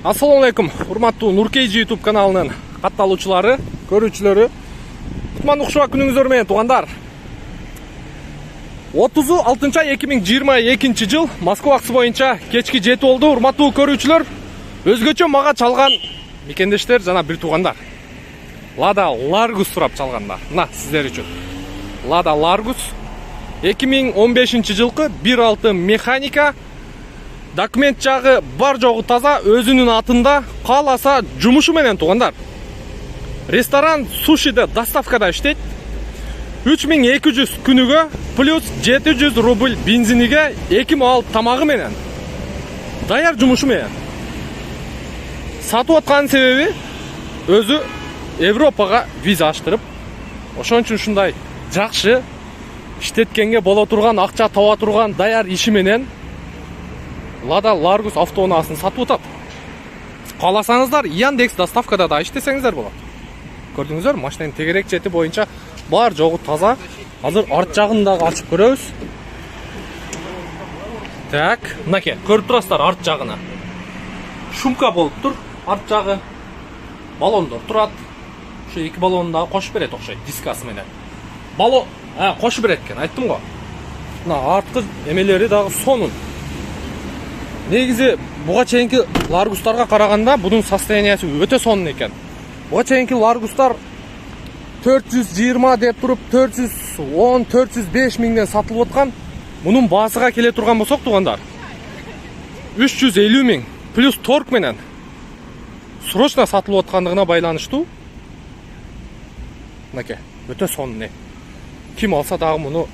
Assalamu алейкум, урматтуу Нуркейджи YouTube каналынын катталуучулары, көрүүчүлөрү. Кутмандуу кушубак күнүңүздөр менен туугандар. 30-6-2022 жыл Москва акысы боюнча кечки 7 болду. Урматтуу көрүүчүлөр, өзгөчө мага чалган мекендештер жана бир туугандар. Lada Largus сурап чалгандар. Мына сиздер үчүн. Lada Largus 2015 жылкы 1.6 механика. Документ жагы бар жогу таза, өзүнүн атында, кааласа жумушу менен туугандар. Ресторан сушиде доставкада иштейт. 3200 күнүгө плюс 700 рубль бензиниге 2 маал тамагы менен. Даяр жумушу менен. Сатып аткан себеби өзү Европага виза аштырып, ошон үчүн ушундай жакшы иштеткенге боло турган, акча таба турган даяр иши менен Lada Largus автоунаасын сатып атат. Кааласаңыздар, Яндекс доставкада да иштесеңиздер болот. Көрдүңүздөр, машинанын тегерек чети боюнча бар жогу таза. Азыр арт жагын дагы ачып көрөбүз. Так, мынакей, көрүп турасыздар арт жагына. Шумка болуп тур, арт жагы. Баллондор турат. Ушу эки баллонун дагы кошуп берет окшойт, дискасы менен. Баллон, кошуп берет экен, айттым го. Мына арткы эмелери дагы сонун. Негизи буга чейинки Largus'тарга караганда бунун состояниясы өтө сонун экен. Буга чейинки Largus'тар 420 деп туруп 410-405 миңден сатылып аткан. Мунун баасыга келе турган болсок туугандар, 350 миң плюс торг менен срочно сатылып аткандыгына байланыштуу. Мынакей, өтө сонун. Ким алса дагы муну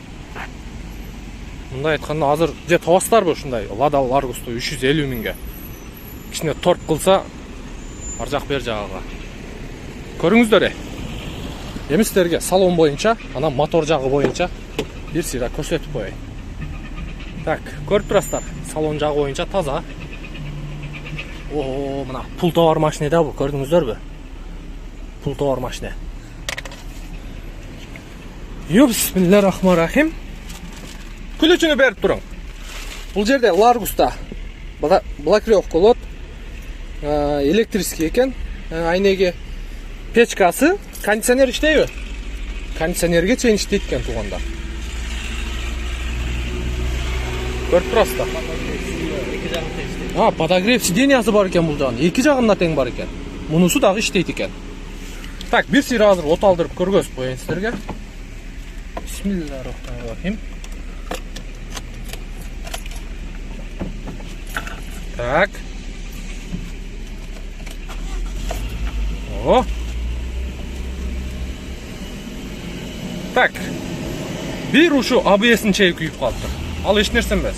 мындай айтканда азыр же табасыздарбы ушундай Lada Largus'ту 350 миңге. Кичине торг кылса ар жак бер жагыга. Көрүңүздөр. Эми сиздерге салон боюнча, анан мотор жагы боюнча бир сыйра көрсөтүп коеюн. Так, көрүп турасыздар, салон жагы боюнча таза. Мына пулта бар машина да бул, көрдүңүздөрбү? Пулта бар машина. Бисмиллахиррахманиррахим. Күлүчүнү берип туруң. Бул жерде Largus'та блокировка болот. Электрический экен. Айнеге печкасы, кондиционер иштейби? Кондиционерге чейин иштейт экен туугандар. Көрүп турасыздар. Подогрев сидениясы бар экен бул жагын. Эки жагында тең бар экен. Мунусу дагы иштейт экен. Так, бир сыйра азыр от алдырып көргөзүп коеюн сиздерге. Бисмиллахиррахманиррахим. Так. Так. Бир ушу ABS-ин чейи күйүп калыптыр. Ал эч нерсе эмес.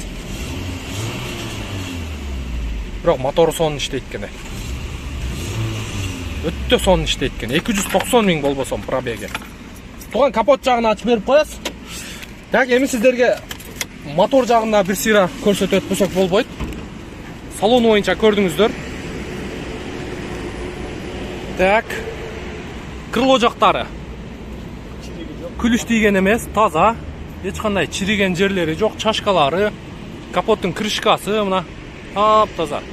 Бирок мотору сонун иштейт экен. Өтө сонун иштейт экен. 290 миң болбосом пробеги. Туган капот жагын ачып берип коесуз. Так, эми сиздерге мотор жагында бир сыйра көрсөтөт өтпөсөк болбойт. Салон боюнча көрдүңүздөр. Так. Крыло жактары. Күлүш тийген эмес, таза. Эч кандай чириген жерлери жок, чашкалары, капоттун крышкасы мына таза.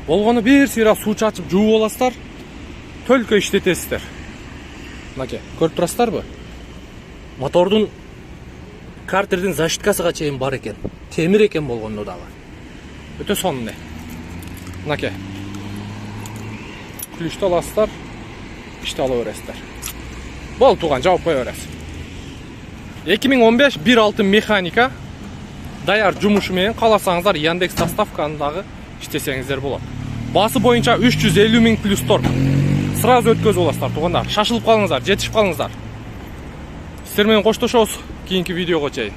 Болгону бир сыйра суу чачып жууп аласыздар. Төлкө иштетесиздер. Мынакей, көрүп турасыздарбы? Мотордун картердин защиткасыга чейин бар экен. Темир экен болгондо дагы. Өтө сонун. Мынакей. Күлүштү аласыздар, ишти ала бересиздер. Бол тууган, жаап кое бересиз. 2015 1.6 механика. Даяр жумушу менен кааласаңыздар Яндекс доставканы дагы иштесеңиздер болот. Баасы боюнча 350 миң плюс торг. Сразу өткөзүп аласыздар туугандар. Шашылып калыңыздар, жетишип калыңыздар. Сиздер менен коштошобуз кийинки видеого чейин.